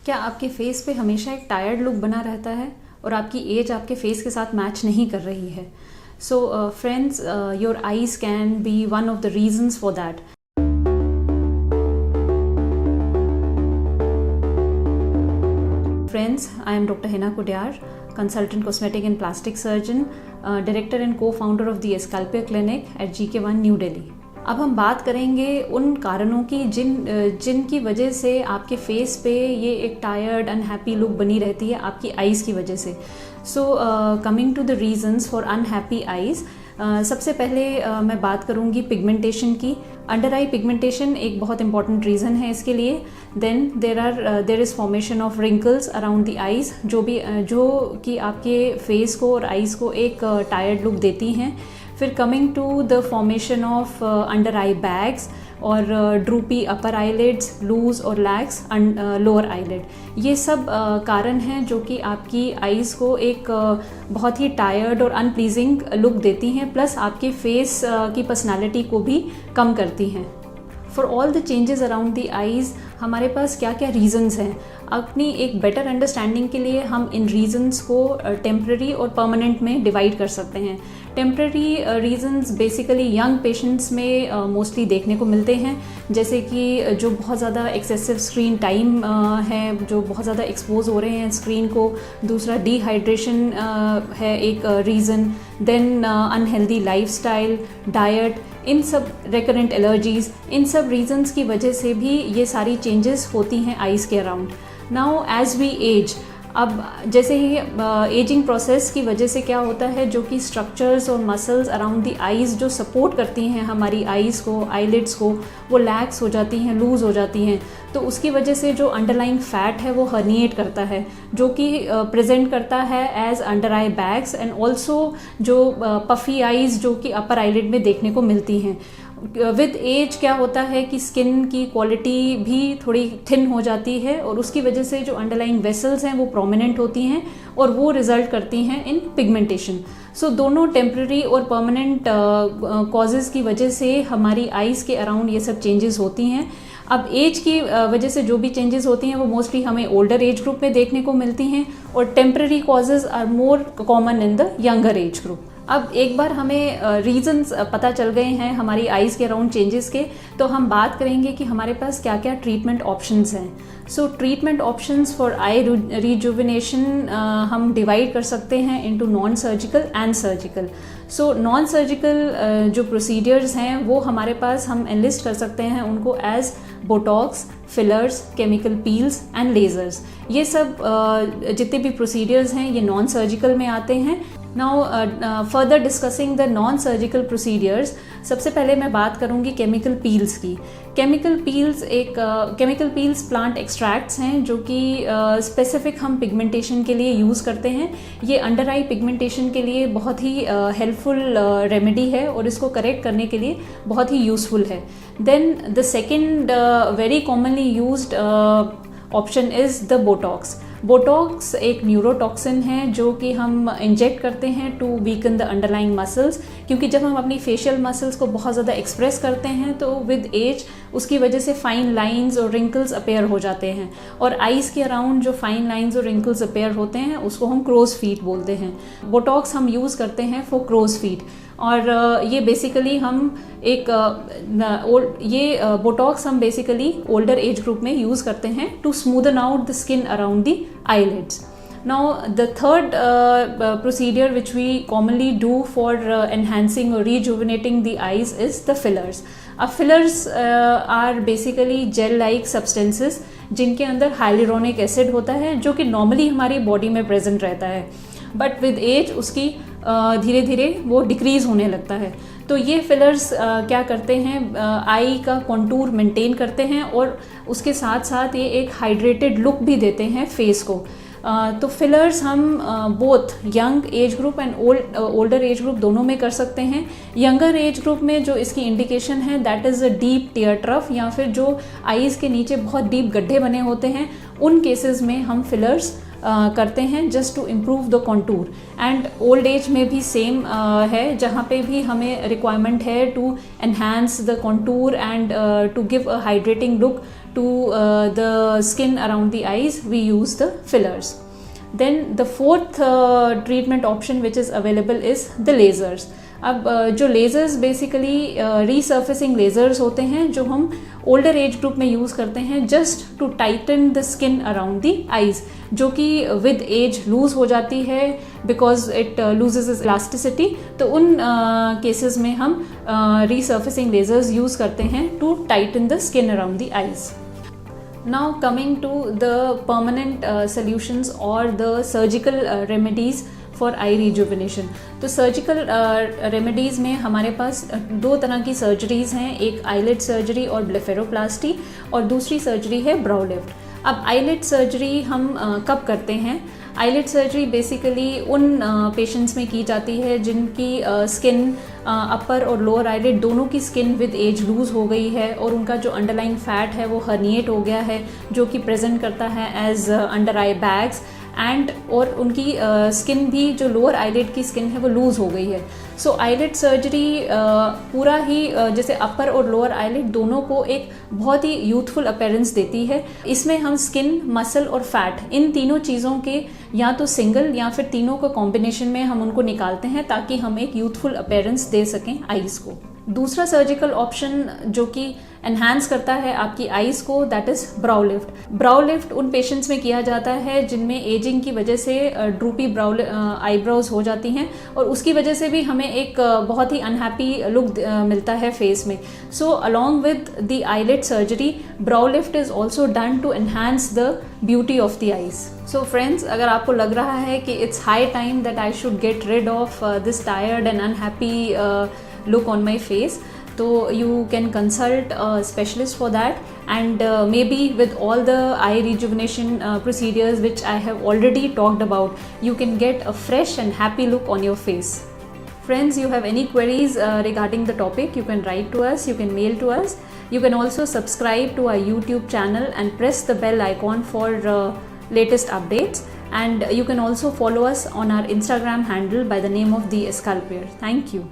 क्या आपके फेस पे हमेशा एक टायर्ड लुक बना रहता है और आपकी एज आपके फेस के साथ मैच नहीं कर रही है? So friends, your eyes can be one of the reasons for that. Friends, I am Dr. Hina Kudyar, consultant cosmetic and plastic surgeon, director and co-founder of the Escalpia Clinic at GK1 New Delhi. अब हम बात करेंगे उन कारणों की जिनकी वजह से आपके फेस पे ये एक टायर्ड अनहैप्पी लुक बनी रहती है आपकी आईज की वजह से. So coming to the reasons for unhappy eyes, सबसे पहले मैं बात करूंगी पिगमेंटेशन की. अंडर आई पिगमेंटेशन एक बहुत इंपॉर्टेंट रीज़न है इसके लिए. Then there is formation of wrinkles around the eyes, जो कि आपके फेस को और आईज को एक टायर्ड लुक देती हैं. फिर coming to the formation of under eye bags और ड्रूपी अपर आईलिड्स, लूज और लैक्स लोअर आईलिड. ये सब कारण हैं जो कि आपकी आईज़ को एक बहुत ही टायर्ड और अनप्लीजिंग लुक देती हैं, प्लस आपके फेस की पर्सनालिटी को भी कम करती हैं. For all the changes around the eyes हमारे पास क्या क्या रीज़न्स हैं? अपनी एक बेटर अंडरस्टैंडिंग के लिए हम इन रीज़न्स को टेम्प्रेरी और परमानेंट में डिवाइड कर सकते हैं. Temporary reasons basically young patients में मोस्टली देखने को मिलते हैं, जैसे कि जो बहुत ज़्यादा एक्सेसिव स्क्रीन टाइम है, जो बहुत ज़्यादा एक्सपोज हो रहे हैं स्क्रीन को. दूसरा डिहाइड्रेशन है एक reason. Then unhealthy lifestyle, diet, इन सब रिकरेंट एलर्जीज़, इन सब रीज़न्स की वजह से भी ये सारी चेंजेस होती हैं आईज़ के around. Now as we age, अब जैसे ही एजिंग प्रोसेस की वजह से क्या होता है, जो कि स्ट्रक्चर्स और मसल्स अराउंड द आईज़ जो सपोर्ट करती हैं हमारी आईज़ को, आईलिड्स को, वो लैक्स हो जाती हैं, लूज़ हो जाती हैं. तो उसकी वजह से जो अंडरलाइंग फैट है वो हर्निएट करता है, जो कि प्रेजेंट करता है as under eye bags and also जो पफी आईज़ जो कि अपर आईलिड में देखने को मिलती हैं. विद एज क्या होता है कि स्किन की क्वालिटी भी थोड़ी थिन हो जाती है और उसकी वजह से जो अंडरलाइंग वेसल्स हैं वो प्रोमिनेंट होती हैं और वो रिजल्ट करती हैं इन पिगमेंटेशन. सो दोनों टेम्प्रेरी और परमानेंट कॉजेज़ की वजह से हमारी आईज़ के अराउंड ये सब चेंजेस होती हैं. अब एज की वजह से जो भी चेंजेस होती हैं वो मोस्टली हमें ओल्डर एज ग्रुप में देखने को मिलती हैं और temporary causes are more common in the younger age group. अब एक बार हमें रीजंस पता चल गए हैं हमारी आईज़ के अराउंड चेंजेस के, तो हम बात करेंगे कि हमारे पास क्या क्या ट्रीटमेंट ऑप्शंस हैं. सो treatment options for I rejuvenation हम डिवाइड कर सकते हैं into non surgical and surgical. So non surgical जो प्रोसीडियर्स हैं वो हमारे पास हम एनलिस्ट कर सकते हैं उनको as botox, fillers, chemical peels and lasers. ये सब जितने भी प्रोसीडियर्स हैं ये नॉन सर्जिकल में आते हैं. Now further discussing the non surgical procedures, सबसे पहले मैं बात करूंगी केमिकल पील्स की. केमिकल पील्स प्लांट एक्सट्रैक्ट्स हैं जो कि स्पेसिफिक हम पिगमेंटेशन के लिए यूज़ करते हैं. ये अंडर आई पिगमेंटेशन के लिए बहुत ही हेल्पफुल रेमेडी है और इसको करेक्ट करने के लिए बहुत ही यूज़फुल है. Then the second very commonly used option is the botox. Botox एक न्यूरोटॉक्सिन है जो कि हम इंजेक्ट करते हैं to weaken the underlying muscles, क्योंकि जब हम अपनी फेशियल मसल्स को बहुत ज़्यादा एक्सप्रेस करते हैं तो विद एज उसकी वजह से फाइन लाइंस और रिंकल्स अपेयर हो जाते हैं और आईज़ के अराउंड जो फाइन लाइंस और रिंकल्स अपेयर होते हैं उसको हम क्रोज फीट बोलते हैं. बोटॉक्स हम यूज़ करते हैं फॉर क्रोज फीट और ये बेसिकली हम बोटॉक्स हम बेसिकली ओल्डर एज ग्रुप में यूज़ करते हैं to smoothen out the skin around the eyelids. Now the third procedure which we commonly do for enhancing or rejuvenating the eyes is the fillers. Fillers are basically gel-like substances जिनके अंदर hyaluronic acid होता है जो कि normally हमारी body में present रहता है, but with age उसकी धीरे धीरे वो डिक्रीज़ होने लगता है. तो ये फिलर्स क्या करते हैं, आई का कॉन्टूर मेंटेन करते हैं और उसके साथ साथ ये एक हाइड्रेटेड लुक भी देते हैं फेस को. तो फिलर्स हम both young age group and older age group दोनों में कर सकते हैं. यंगर एज ग्रुप में जो इसकी इंडिकेशन है that is a deep tear trough, या फिर जो आईज़ के नीचे बहुत डीप गड्ढे बने होते हैं, उन केसेस में हम फिलर्स करते हैं just to improve the contour. And old age में भी सेम है, जहाँ पे भी हमें रिक्वायरमेंट है to enhance the contour and to give a hydrating look to the skin around the eyes, we use the fillers. Then the fourth treatment option which is available is the lasers. अब जो lasers basically रीसर्फेसिंग lasers होते हैं जो हम older age group में use करते हैं just to tighten the skin around the eyes, जो कि विद एज लूज़ हो जाती है because it loses is elasticity. तो उन केसेस में हम रीसर्फेसिंग लेज़र्स यूज़ करते हैं to tighten the skin around the eyes. Now coming to the permanent solutions or the surgical remedies for eye rejuvenation. तो सर्जिकल रेमेडीज़ में हमारे पास दो तरह की सर्जरीज़ हैं, एक आईलिड सर्जरी और ब्लेफेरोप्लास्टी, और दूसरी सर्जरी है ब्राउ लिफ्ट. अब आईलिड सर्जरी हम कब करते हैं? आईलिड सर्जरी बेसिकली उन पेशेंट्स में की जाती है जिनकी स्किन अपर और लोअर आईलिड दोनों की स्किन विद एज लूज़ हो गई है और उनका जो अंडरलाइंग फैट है वो हर्निएट हो गया है, जो कि प्रेजेंट करता है as under eye bags, and और उनकी स्किन भी जो लोअर आईलिड की स्किन है वो लूज़ हो गई है. सो आईलिड सर्जरी पूरा ही जैसे अपर और लोअर आईलिड दोनों को एक बहुत ही यूथफुल अपीयरेंस देती है. इसमें हम स्किन, मसल और फैट इन तीनों चीज़ों के या तो सिंगल या फिर तीनों को कॉम्बिनेशन में हम उनको निकालते हैं ताकि हम एक यूथफुल अपीयरेंस दे सकें आईज़ को. दूसरा सर्जिकल ऑप्शन जो कि एनहांस करता है आपकी आईज को, that is brow lift. Brow lift उन पेशेंट्स में किया जाता है जिनमें एजिंग की वजह से ड्रूपी आईब्रोज हो जाती हैं और उसकी वजह से भी हमें एक बहुत ही अनहैप्पी लुक मिलता है फेस में. So along with the eyelid surgery, brow lift is also done to enhance the beauty of the eyes. So friends, अगर आपको लग रहा है कि it's high time that I should get rid of this tired and unhappy look on my face, so you can consult a specialist for that, and maybe with all the eye rejuvenation procedures which I have already talked about, you can get a fresh and happy look on your face. Friends, you have any queries regarding the topic, you can write to us, you can mail to us. You can also subscribe to our YouTube channel and press the bell icon for latest updates, and you can also follow us on our Instagram handle by the name of The Escalpier. Thank you.